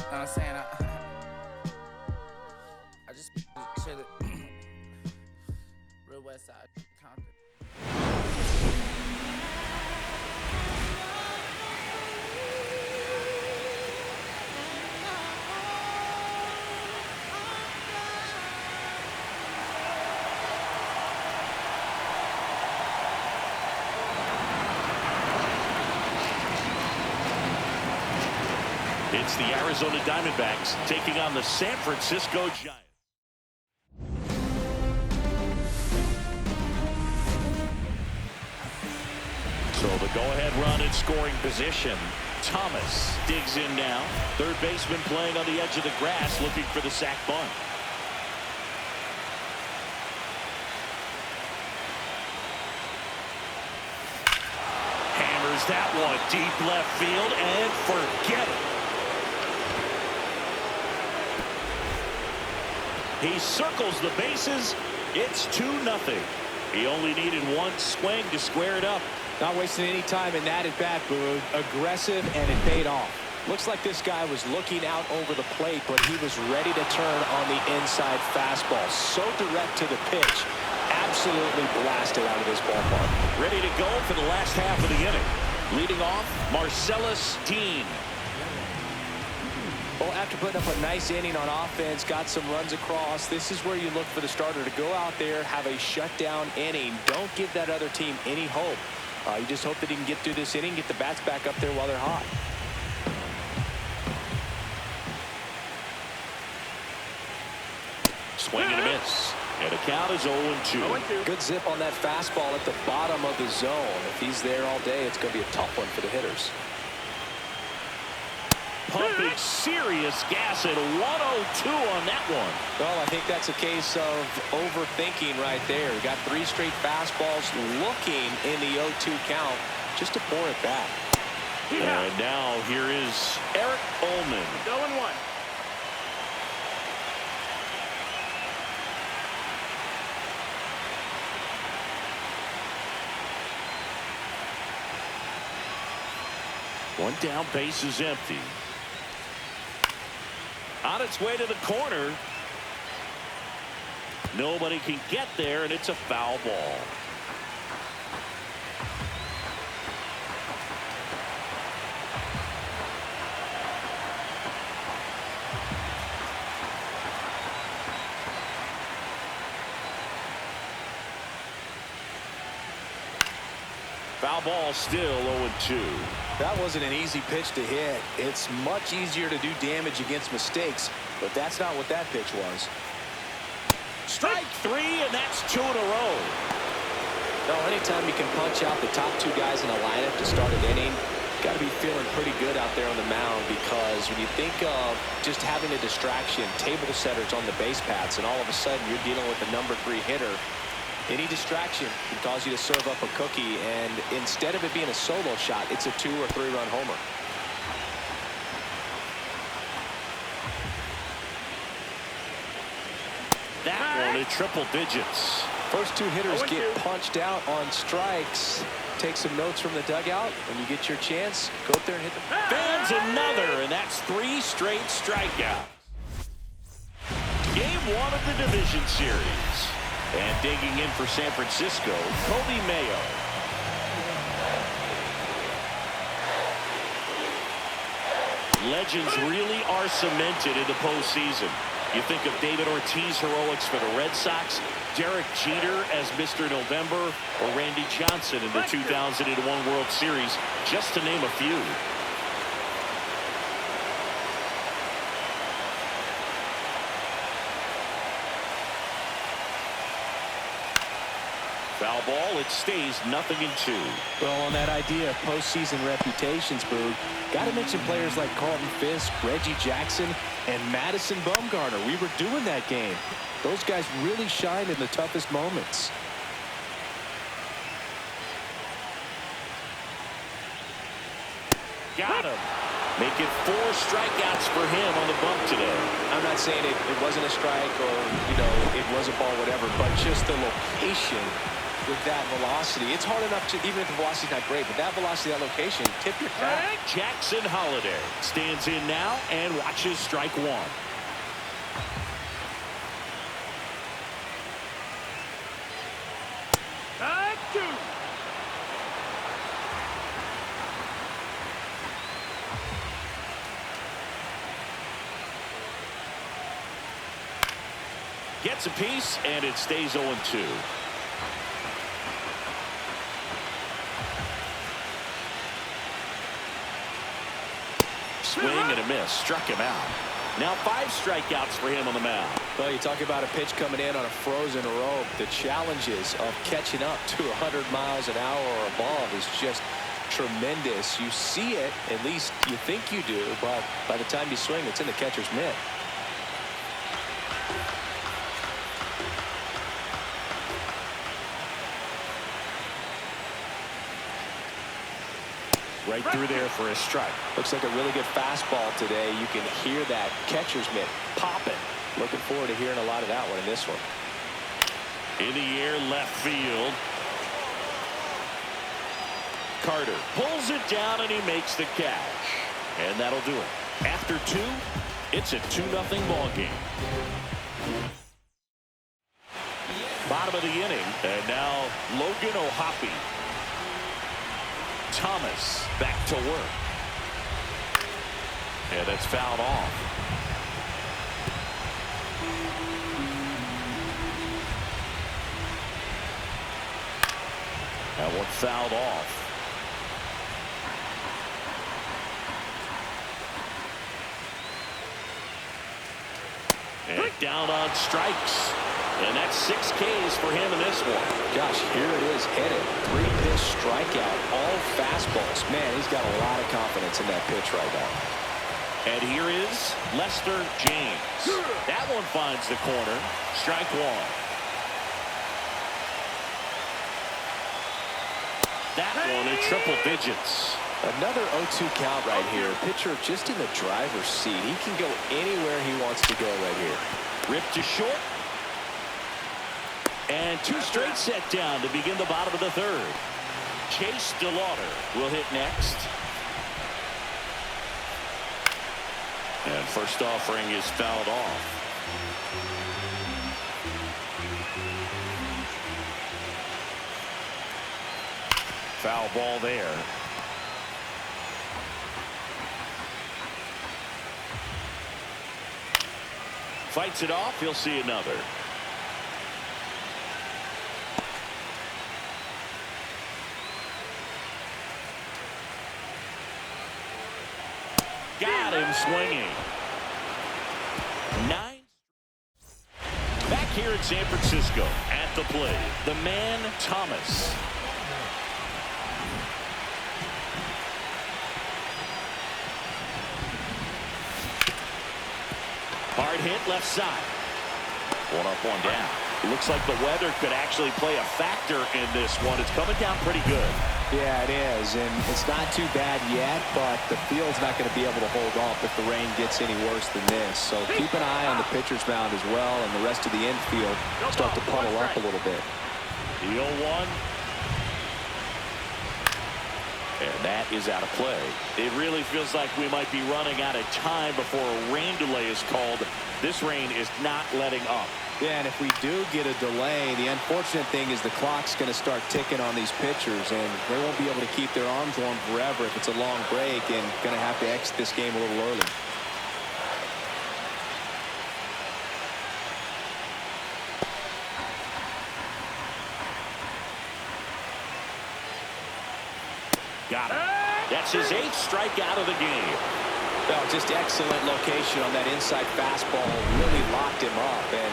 what I'm saying? I just chill it. Real West Side, Compton. It's the Arizona Diamondbacks taking on the San Francisco Giants. So the go-ahead run in scoring position. Thomas digs in now. Third baseman playing on the edge of the grass, looking for the sac bunt. Hammers that one deep left field and forget it. He circles the bases. It's 2-0. He only needed one swing to square it up. Not wasting any time in that at bat, Boo. Aggressive, and it paid off. Looks like this guy was looking out over the plate, but he was ready to turn on the inside fastball. So direct to the pitch. Absolutely blasted out of this ballpark. Ready to go for the last half of the inning. Leading off, Marcellus Dean. Well, after putting up a nice inning on offense, got some runs across, this is where you look for the starter to go out there, have a shutdown inning. Don't give that other team any hope. You just hope that he can get through this inning, get the bats back up there while they're hot. Swing and a miss. And the count is 0-2. Good zip on that fastball at the bottom of the zone. If he's there all day, it's going to be a tough one for the hitters. Pumping serious gas at 102 on that one. Well, I think that's a case of overthinking right there. Got 3 straight fastballs looking in the 0-2 count just to pour it back. And now here is Eric Ullman. 0-1. One down, base is empty. On its way to the corner. Nobody can get there, and it's a foul ball. Foul ball, still 0-2. That wasn't an easy pitch to hit. It's much easier to do damage against mistakes, but that's not what that pitch was. Strike 3, and that's 2 in a row. No, anytime you can punch out the top 2 guys in a lineup to start an inning, got to be feeling pretty good out there on the mound, because when you think of just having a distraction, table setters on the base paths, and all of a sudden you're dealing with a number 3 hitter, any distraction can cause you to serve up a cookie, and instead of it being a solo shot, it's a 2 or 3 run homer. That one in triple digits. First 2 hitters get punched out on strikes. Take some notes from the dugout. When you get your chance, go up there and hit them. Fans another, and that's 3 straight strikeouts. Game 1 of the division series. And digging in for San Francisco, Kobe Mayo. Legends really are cemented in the postseason. You think of David Ortiz heroics for the Red Sox, Derek Jeter as Mr. November, or Randy Johnson in the 2001 World Series, just to name a few. Foul ball, it stays 0-2. Well, on that idea of postseason reputations, Boo, got to mention players like Carlton Fisk, Reggie Jackson, and Madison Bumgarner. We were doing that game. Those guys really shined in the toughest moments. Got him. Make it 4 strikeouts for him on the bump today. I'm not saying it wasn't a strike or, you know, it was a ball, whatever, but just the location with that velocity. It's hard enough to, even if the velocity's not great, but that velocity, that location, tip your cap. Jackson Holiday stands in now and watches strike one. Gets a piece, and it stays 0-2. Swing and a miss. Struck him out. Now 5 strikeouts for him on the mound. Well, you talk about a pitch coming in on a frozen rope. The challenges of catching up to 100 miles an hour or above is just tremendous. You see it, at least you think you do, but by the time you swing, it's in the catcher's mitt. Right through there for a strike. Looks like a really good fastball today. You can hear that catcher's mitt popping. Looking forward to hearing a lot of that one in this one. In the air, left field. Carter pulls it down, and he makes the catch. And that'll do it. After 2, it's a 2-0 ball game. Bottom of the inning, and now Logan O'Hoppe. Thomas back to work. And it's fouled off. That one fouled off. And down on strikes. And that's 6 Ks for him in this one. Gosh, here it is headed. 3-pitch strikeout, all fastballs. Man, he's got a lot of confidence in that pitch right now. And here is Lester James. That one finds the corner. Strike 1. That one in triple digits. Another 0-2 count right here. Pitcher just in the driver's seat. He can go anywhere he wants to go right here. Ripped to short. And 2 straight set down to begin the bottom of the 3rd. Chase DeLauder will hit next. And first offering is fouled off. Foul ball there. Fights it off. He'll see another. Got him swinging. 9. Back here in San Francisco at the plate, the man Thomas. Hard hit left side. One up, one down. It looks like the weather could actually play a factor in this one. It's coming down pretty good. Yeah, it is, and it's not too bad yet, but the field's not going to be able to hold off if the rain gets any worse than this. So keep an eye on the pitcher's mound as well, and the rest of the infield start to puddle up a little bit. The 0-1. And that is out of play. It really feels like we might be running out of time before a rain delay is called. This rain is not letting up. Yeah, and if we do get a delay, the unfortunate thing is the clock's going to start ticking on these pitchers, and they won't be able to keep their arms warm forever if it's a long break, and going to have to exit this game a little early. Got it. That's his 8th strikeout of the game. Well, just excellent location on that inside fastball. Really locked him up. And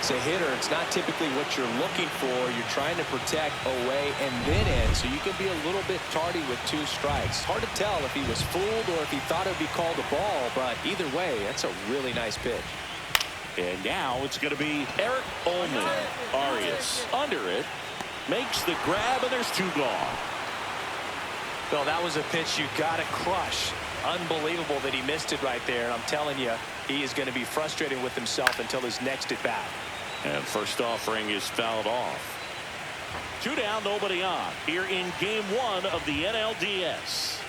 as a hitter, it's not typically what you're looking for. You're trying to protect away and then in, so you can be a little bit tardy with 2 strikes. Hard to tell if he was fooled or if he thought it would be called a ball, but either way, that's a really nice pitch. And now it's going to be Eric Ullman. Arias under it. Makes the grab, and there's 2 gone. Well, that was a pitch you got to crush. Unbelievable that he missed it right there. And I'm telling you, he is going to be frustrated with himself until his next at bat. And first offering is fouled off. Two down, nobody on. Here in game one of the NLDS.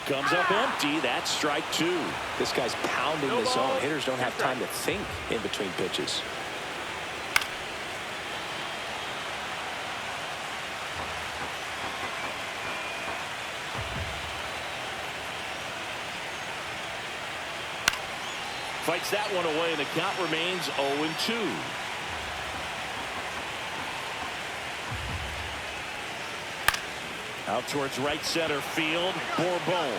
Comes up empty. That's strike two. This guy's pounding the zone. Hitters don't have time to think in between pitches. Fights that one away, and the count remains 0-2. Out towards right center field, Bourbon.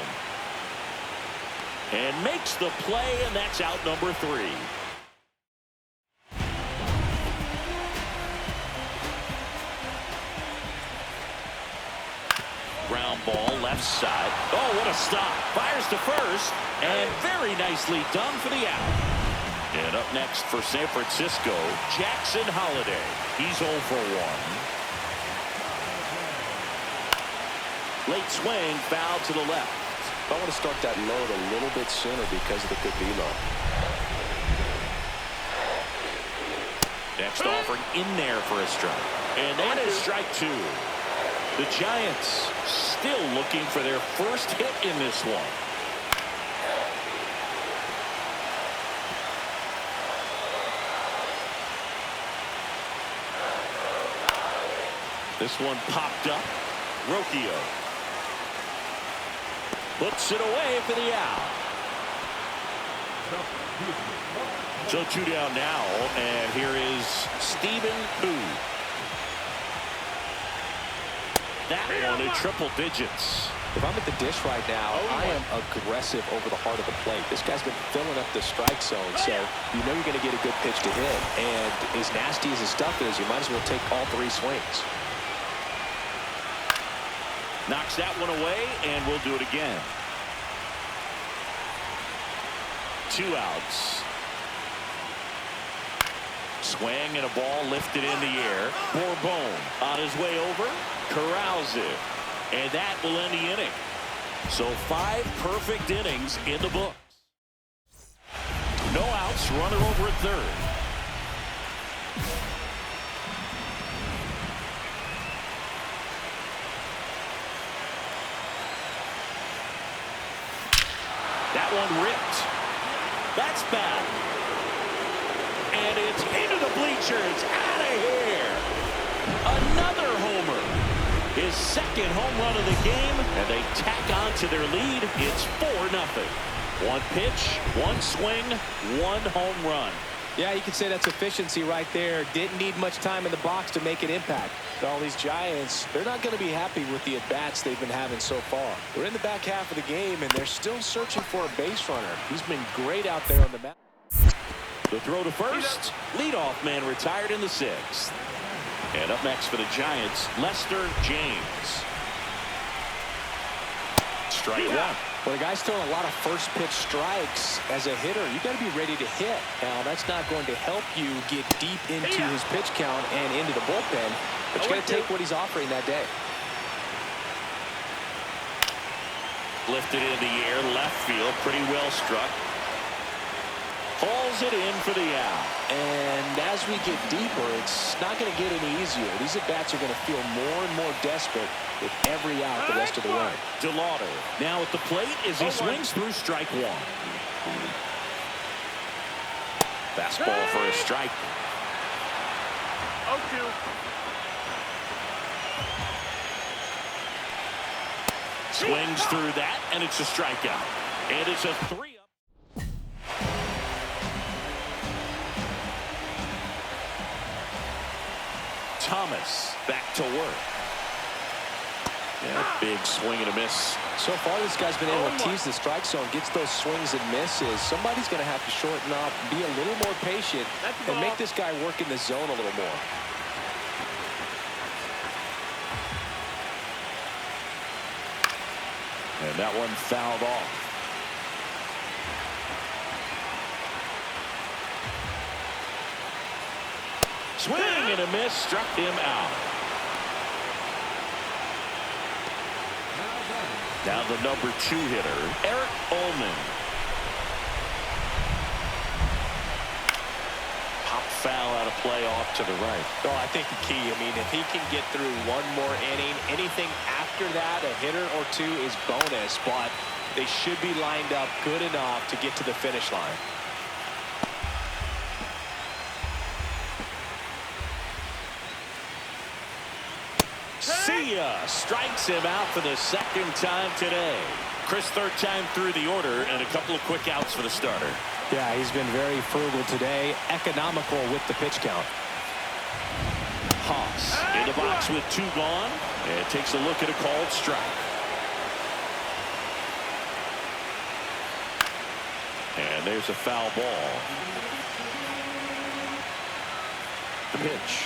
And makes the play, and that's out number 3. Ground ball, left side. Oh, what a stop. Fires to first, and very nicely done for the out. And up next for San Francisco, Jackson Holiday. He's 0 for 1. Late swing, foul to the left. I want to start that load a little bit sooner because of the good velo. Next offering in there for a strike. And that is strike 2. The Giants still looking for their first hit in this one. This one popped up. Rocchio puts it away for the out. So 2 down now, and here is Stephen Hu. That one in triple digits. If I'm at the dish right now, I am aggressive over the heart of the plate. This guy's been filling up the strike zone, so you know you're going to get a good pitch to hit. And as nasty as his stuff is, you might as well take all 3 swings. Knocks that one away, and we'll do it again. 2 outs. Swing and a ball lifted in the air. Bourbon on his way over. Corrals it. And that will end the inning. So 5 perfect innings in the books. No outs, runner over at third. That one ripped. That's bad. And it's into the bleachers. Out of here. Another homer. His second home run of the game. And they tack on to their lead. It's 4-0. 1 pitch, 1 swing, 1 home run. Yeah, you can say that's efficiency right there. Didn't need much time in the box to make an impact. All these Giants, they're not going to be happy with the at-bats they've been having so far. We're in the back half of the game, and they're still searching for a base runner. He's been great out there on the mound. The throw to first. Leadoff man retired in the 6th. And up next for the Giants, Lester James. Strike 1. When a guy's throwing a lot of first pitch strikes as a hitter, you got to be ready to hit. Now, that's not going to help you get deep into his pitch count and into the bullpen, but you got to take what he's offering that day. Lifted in the air, left field, pretty well struck. Hauls it in for the out. And as we get deeper, it's not going to get any easier. These at-bats are going to feel more and more desperate with every out the rest of the way. DeLauder now at the plate as he swings through strike 1. Fastball for a strike. 0-2. Swings through that, and it's a strikeout. And it's a 3-up. Thomas back to work. Yeah, big swing and a miss. So far, this guy's been able to tease the strike zone, gets those swings and misses. Somebody's going to have to shorten up, be a little more patient, and make this guy work in the zone a little more. And that one fouled off. Swing and a miss, struck him out. Now the number 2 hitter, Eric Ullman. Pop foul out of play off to the right. Well, I think the key, I mean, if he can get through one more inning, anything after that, a hitter or two is bonus, but they should be lined up good enough to get to the finish line. See ya! Strikes him out for the second time today. Chris, third time through the order, and a couple of quick outs for the starter. Yeah, he's been very frugal today, economical with the pitch count. Haas in the box with 2 gone, and takes a look at a called strike. And there's a foul ball. The pitch.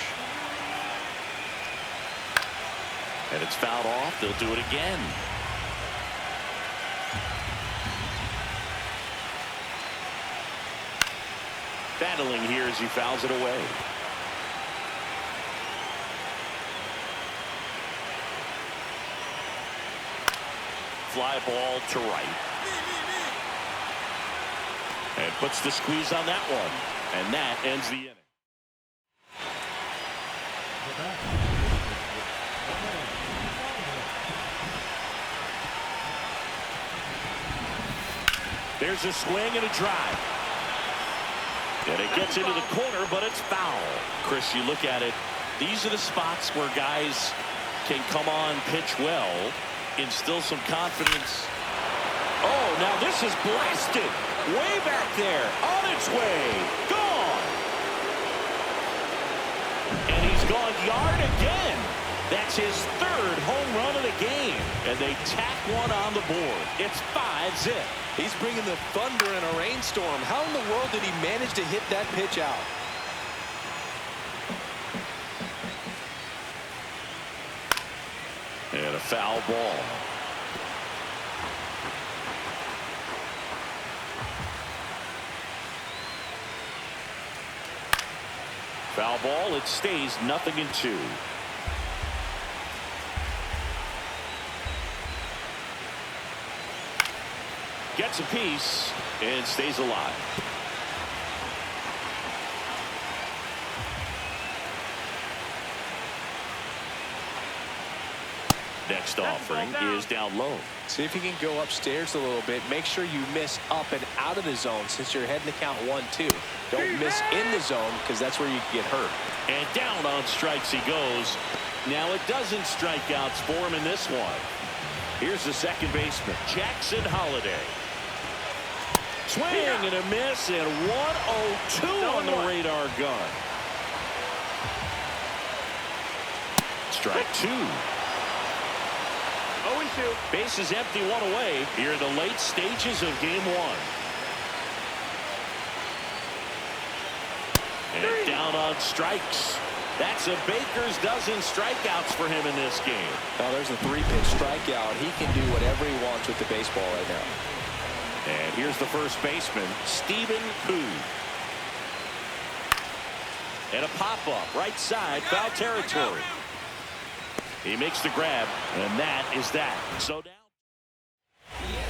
And it's fouled off. They'll do it again. Battling here as he fouls it away. Fly ball to right. And puts the squeeze on that one. And that ends the inning. There's a swing and a drive. And it gets into the corner, but it's foul. Chris, you look at it, these are the spots where guys can come on, pitch well, instill some confidence. Oh, now this is blasted. Way back there, on its way, gone. And he's gone yard again. That's his 3rd home run of the game. And they tack one on the board. It's 5-zip. He's bringing the thunder in a rainstorm. How in the world did he manage to hit that pitch out? And a foul ball. Foul ball. It stays 0-2. Gets a piece and stays alive. Next offering is down low. See if you can go upstairs a little bit. Make sure you miss up and out of the zone since you're heading to count 1-2. Don't miss in the zone because that's where you get hurt. And down on strikes he goes. Now it doesn't strikeouts for him in this one. Here's the second baseman, Jackson Holliday. Swing and a miss, and 1-0-2 on the radar gun. Strike 2. 0-2. Bases empty, 1 away here in the late stages of game 1. And down on strikes. That's a baker's dozen strikeouts for him in this game. Now there's a 3-pitch strikeout. He can do whatever he wants with the baseball right now. And here's the first baseman, Stephen Koo. And a pop-up, right side, foul territory. He makes the grab, and that is that. So down.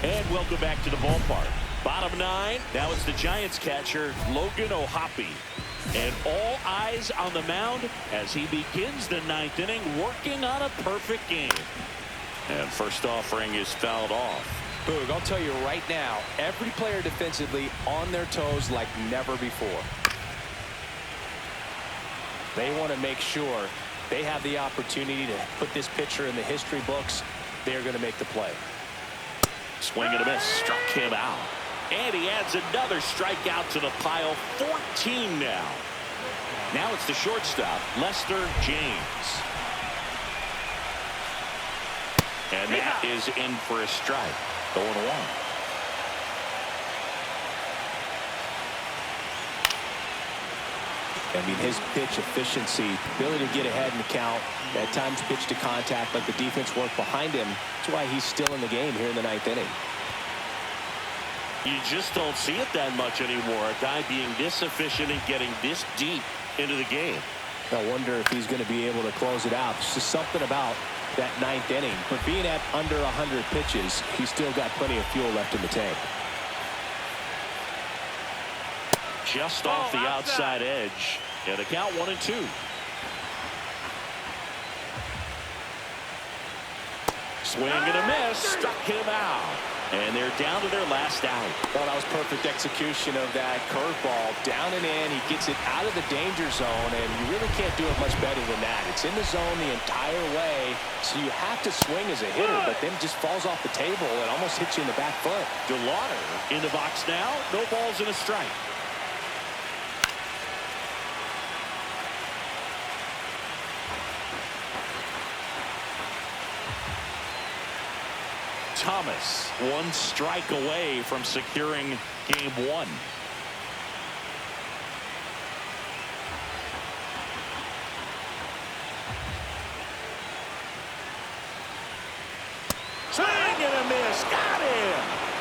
And welcome back to the ballpark. Bottom 9, now it's the Giants catcher, Logan O'Hoppe. And all eyes on the mound as he begins the 9th inning, working on a perfect game. And first offering is fouled off. Boog, I'll tell you right now, every player defensively on their toes like never before. They want to make sure they have the opportunity to put this pitcher in the history books. They're going to make the play. Swing and a miss, struck him out. And he adds another strikeout to the pile, 14 now. Now it's the shortstop, Lester James. And that is in for a strike. 0-1. I mean, his pitch efficiency, ability to get ahead in the count, at times pitch to contact, let the defense work behind him. That's why he's still in the game here in the 9th inning. You just don't see it that much anymore. A guy being this efficient and getting this deep into the game. I wonder if he's going to be able to close it out. There's just something about that 9th inning. But being at under 100 pitches, he's still got plenty of fuel left in the tank. Just off the outside edge. And the count 1-2. Swing and a miss. Struck him out. And they're down to their last out. Well, that was perfect execution of that curveball. Down and in. He gets it out of the danger zone, and you really can't do it much better than that. It's in the zone the entire way, so you have to swing as a hitter, but then it just falls off the table and almost hits you in the back foot. DeLauder in the box now. No balls and a strike. Thomas, one strike away from securing game one. Swing and a miss. Got him.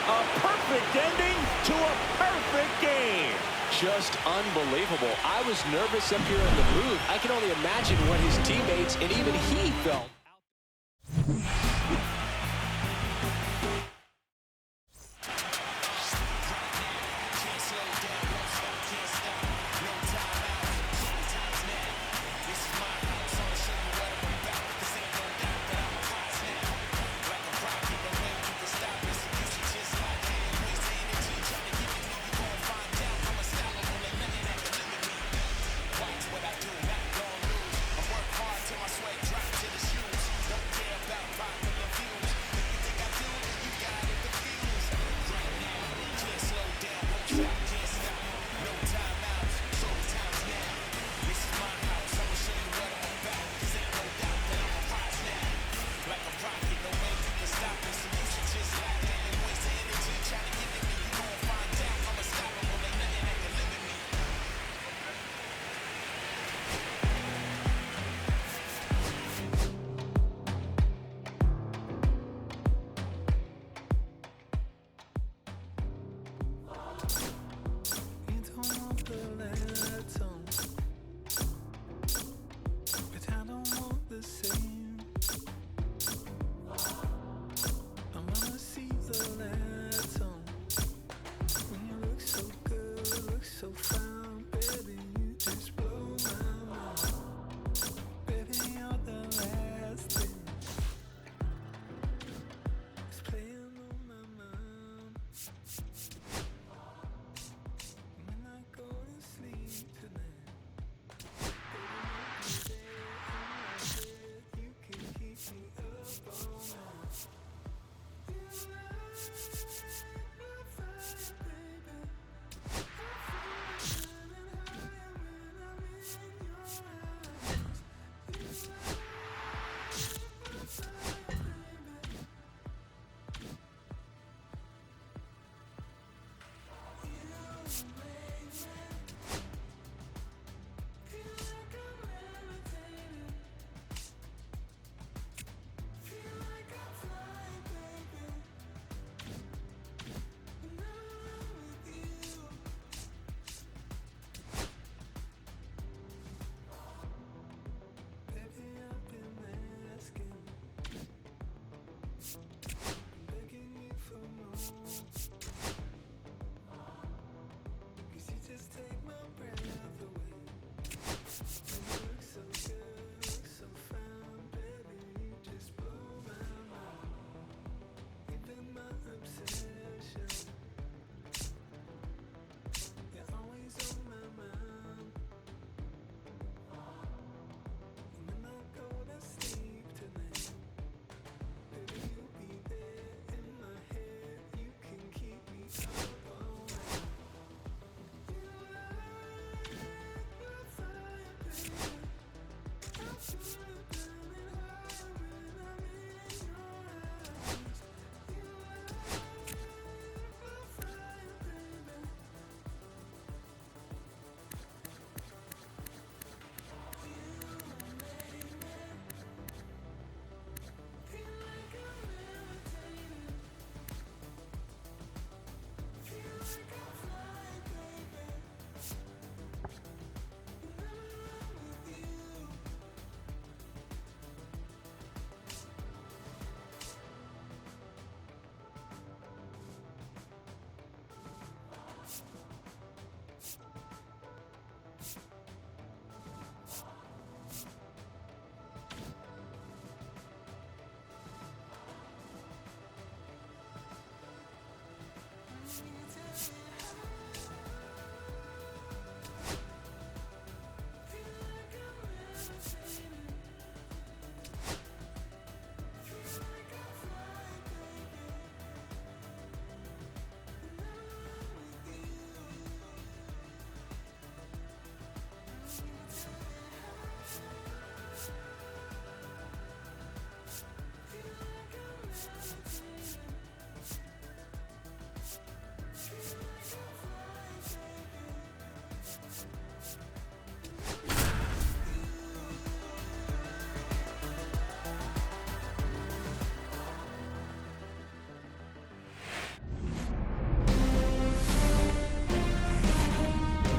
A perfect ending to a perfect game. Just unbelievable. I was nervous up here in the booth. I can only imagine what his teammates and even he felt. Work hard till my sweat drop to the shoes. Don't care about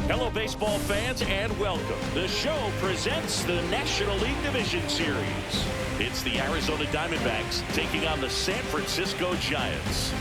Hello, baseball fans, and welcome. The show presents the National League Division Series. It's the Arizona Diamondbacks taking on the San Francisco Giants.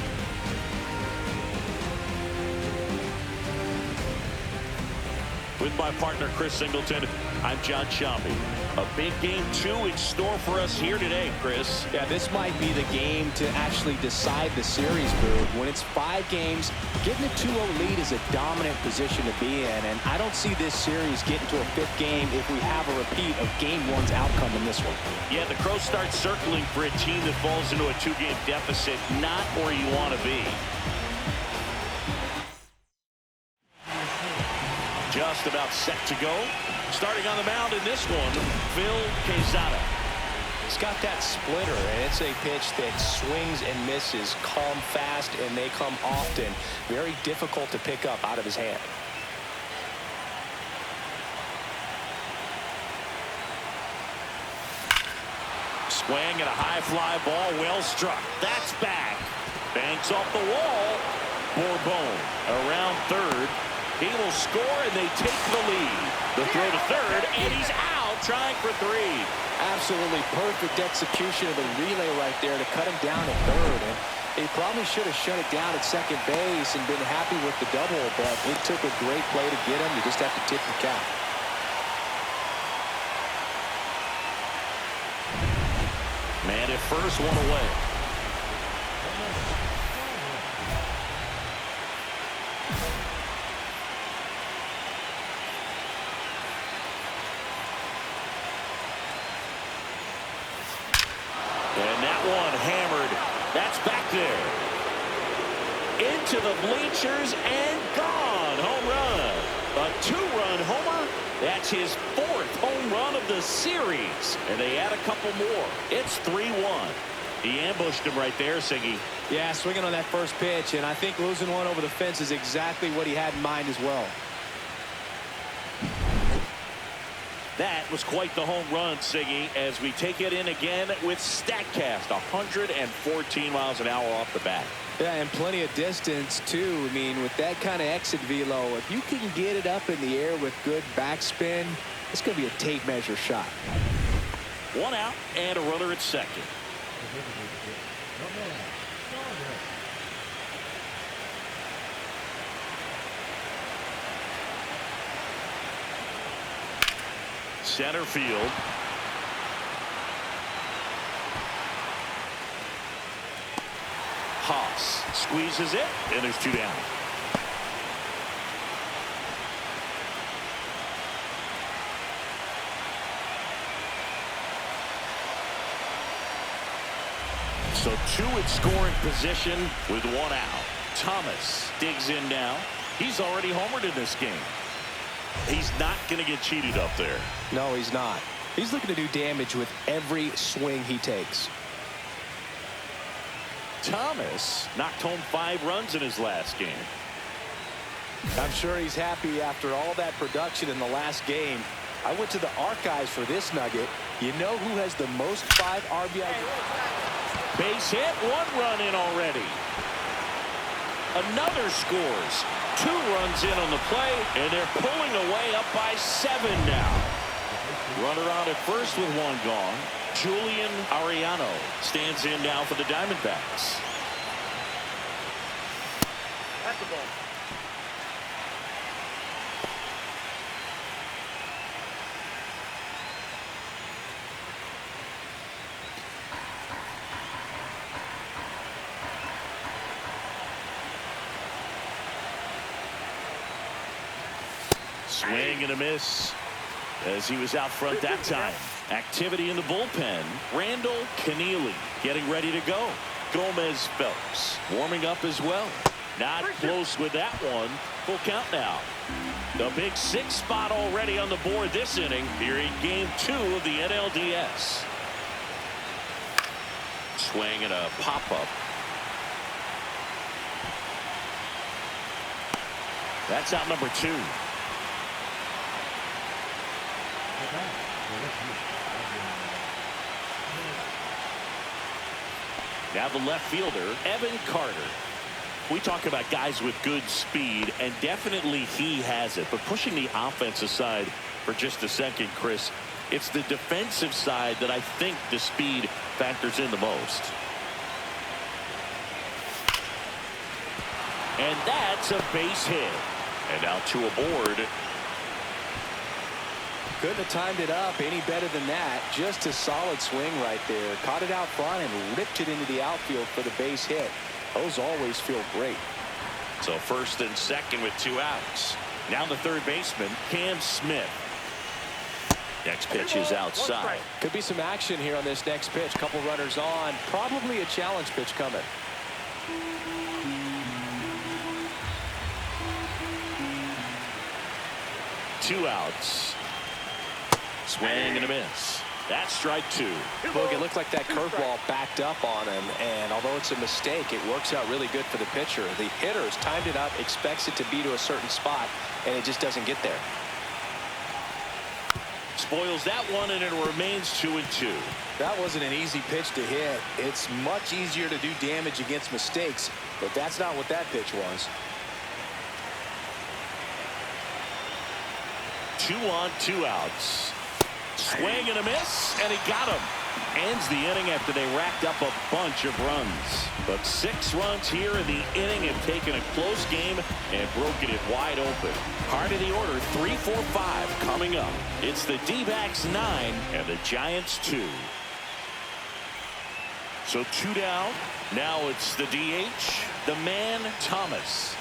With my partner, Chris Singleton, I'm John Shambi. A big game 2 in store for us here today, Chris. Yeah, this might be the game to actually decide the series, Boo. When it's 5 games, getting a 2-0 lead is a dominant position to be in, and I don't see this series getting to a 5th game if we have a repeat of Game 1's outcome in this one. Yeah, the Crows start circling for a team that falls into a 2-game deficit, not where you want to be. Just about set to go. Starting on the mound in this one, Phil Quezada. He's got that splitter, and it's a pitch that swings and misses, come fast, and they come often. Very difficult to pick up out of his hand. Swing and a high fly ball, well struck. That's back. Banks off the wall. Bourbon around third. He will score, and they take the lead. The throw to third, and he's out, trying for 3. Absolutely perfect execution of the relay right there to cut him down at third. And he probably should have shut it down at second base and been happy with the double, but it took a great play to get him. You just have to tip the cap. Man at first, one away. And that one hammered. That's back there. Into the bleachers and gone. Home run. A 2-run homer. That's his 4th home run of the series. And they add a couple more. It's 3-1. He ambushed him right there, Siggy. Yeah, swinging on that first pitch, and I think losing one over the fence is exactly what he had in mind as well. That was quite the home run, Siggy, as we take it in again with StatCast. 114 miles an hour off the bat. Yeah, and plenty of distance, too. I mean, with that kind of exit velo, if you can get it up in the air with good backspin, it's going to be a tape measure shot. 1 out and a runner at second. Center field. Haas squeezes it, and there's 2 down. So 2 in scoring position with 1 out. Thomas digs in now. He's already homered in this game. He's not going to get cheated up there. No, he's not. He's looking to do damage with every swing he takes. Thomas knocked home 5 runs in his last game. I'm sure he's happy after all that production in the last game. I went to the archives for this nugget. You know who has the most 5 RBI? Base hit, 1 run in already. Another scores. 2 runs in on the play, and they're pulling away up by 7 now. Runner on at first with 1 gone. Julian Ariano stands in now for the Diamondbacks. That's the ball. Swing and a miss as he was out front that time. Activity in the bullpen. Randall Keneally getting ready to go. Gomez Phelps warming up as well. Not close with that one. Full count now. The big 6 spot already on the board this inning here in game 2 of the NLDS. Swing and a pop-up. That's out number 2. Now the left fielder, Evan Carter. We talk about guys with good speed, and definitely he has it. But pushing the offense aside for just a second, Chris, it's the defensive side that I think the speed factors in the most. And that's a base hit. And now to a board. Couldn't have timed it up any better than that. Just a solid swing right there. Caught it out front and ripped it into the outfield for the base hit. Those always feel great. So first and second with 2 outs. Now the third baseman, Cam Smith. Next pitch is outside. Could be some action here on this next pitch. Couple runners on. Probably a challenge pitch coming. Two outs. Swing and a miss. That's strike 2. Look, it looked like that curveball backed up on him, and although it's a mistake, it works out really good for the pitcher. The hitter's timed it up, expects it to be to a certain spot, and it just doesn't get there. Spoils that one, and it remains 2-2. That wasn't an easy pitch to hit. It's much easier to do damage against mistakes, but that's not what that pitch was. 2 on, 2 outs. Swing and a miss, and he got him. Ends the inning after they racked up a bunch of runs. But 6 runs here in the inning have taken a close game and broken it wide open. Heart of the order, 3-4-5 coming up. It's the D-backs 9 and the Giants 2. So 2 down. Now it's the DH, the man Thomas.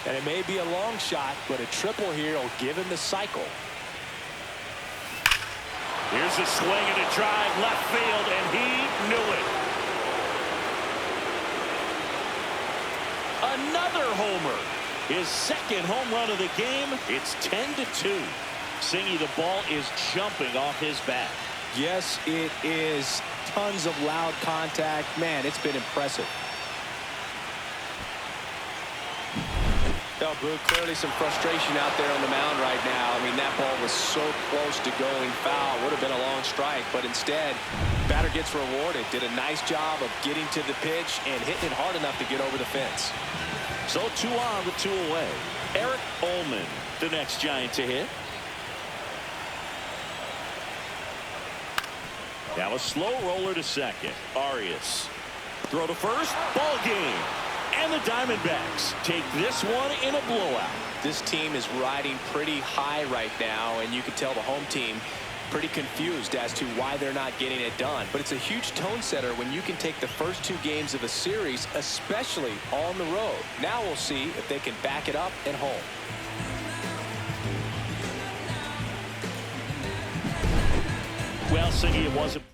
And it may be a long shot, but a triple here will give him the cycle. Here's a swing and a drive left field, and he knew it. Another homer. His second home run of the game. It's 10-2. Singy, the ball is jumping off his bat. Yes, it is. Tons of loud contact. Man, it's been impressive. Boog, clearly some frustration out there on the mound right now. I mean, that ball was so close to going foul. Would have been a long strike, but instead, batter gets rewarded. Did a nice job of getting to the pitch and hitting it hard enough to get over the fence. So 2 on with 2 away. Eric Ullman, the next Giant to hit. Now a slow roller to second. Arias. Throw to first. Ball game. And the Diamondbacks take this one in a blowout. This team is riding pretty high right now, and you can tell the home team pretty confused as to why they're not getting it done. But it's a huge tone setter when you can take the first 2 games of a series, especially on the road. Now we'll see if they can back it up at home. Well, Singy, it wasn't